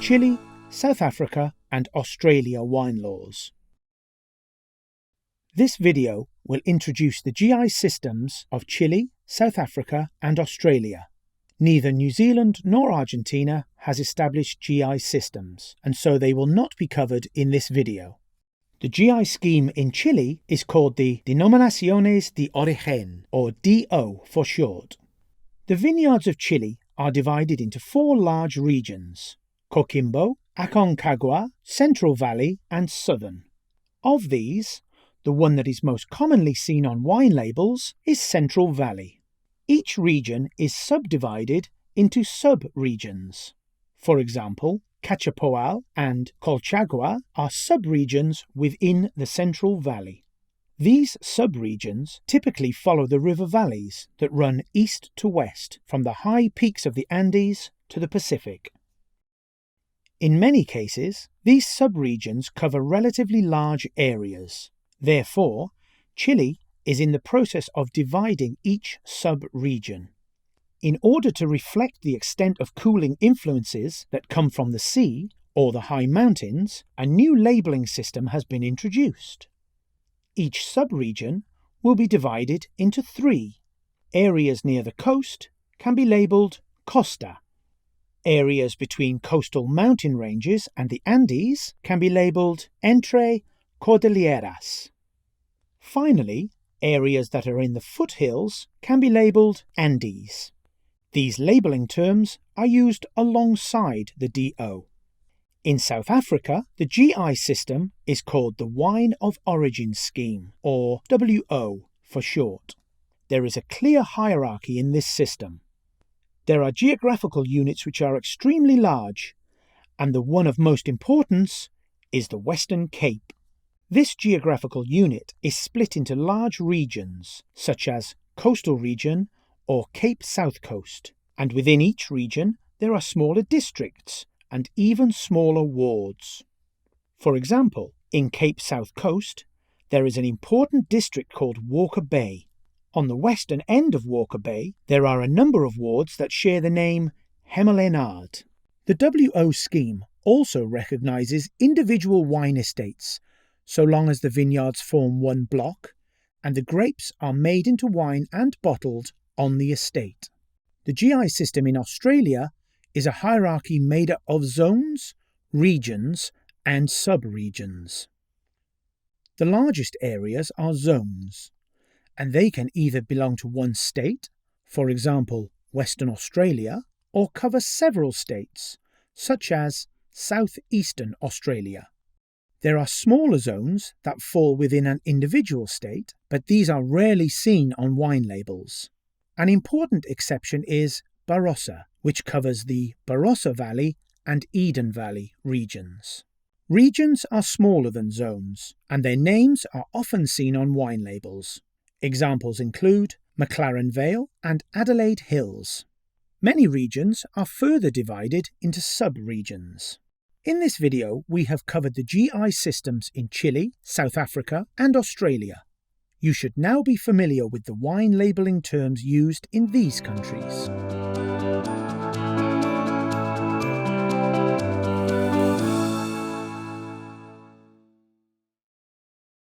Chile, South Africa and Australia wine laws. This video will introduce the GI systems of Chile, South Africa and Australia. Neither New Zealand nor Argentina has established GI systems, and so they will not be covered in this video. The GI scheme in Chile is called the Denominaciones de Origen, or DO for short. The vineyards of Chile are divided into 4 large regions: Coquimbo, Aconcagua, Central Valley and Southern. Of these, the one that is most commonly seen on wine labels is Central Valley. Each region is subdivided into sub-regions. For example, Cachapoal and Colchagua are sub-regions within the Central Valley. These sub-regions typically follow the river valleys that run east to west from the high peaks of the Andes to the Pacific. In many cases, these sub-regions cover relatively large areas. Therefore, Chile is in the process of dividing each sub-region. In order to reflect the extent of cooling influences that come from the sea or the high mountains, a new labelling system has been introduced. Each sub-region will be divided into 3. Areas near the coast can be labelled Costa. Areas between coastal mountain ranges and the Andes can be labelled Entre Cordilleras. Finally, areas that are in the foothills can be labelled Andes. These labelling terms are used alongside the DO. In South Africa, the GI system is called the Wine of Origin Scheme, or WO for short. There is a clear hierarchy in this system. There are geographical units which are extremely large, and the one of most importance is the Western Cape. This geographical unit is split into large regions, such as Coastal Region or Cape South Coast, and within each region there are smaller districts and even smaller wards. For example, in Cape South Coast, there is an important district called Walker Bay. On the western end of Walker Bay, there are a number of wards that share the name Hemelenard. The WO scheme also recognises individual wine estates, so long as the vineyards form one block and the grapes are made into wine and bottled on the estate. The GI system in Australia is a hierarchy made up of zones, regions and sub-regions. The largest areas are zones, and they can either belong to one state, for example Western Australia, or cover several states, such as Southeastern Australia. There are smaller zones that fall within an individual state, but these are rarely seen on wine labels. An important exception is Barossa, which covers the Barossa Valley and Eden Valley regions. Regions are smaller than zones, and their names are often seen on wine labels. Examples include McLaren Vale and Adelaide Hills. Many regions are further divided into sub-regions. In this video, we have covered the GI systems in Chile, South Africa and Australia. You should now be familiar with the wine labelling terms used in these countries.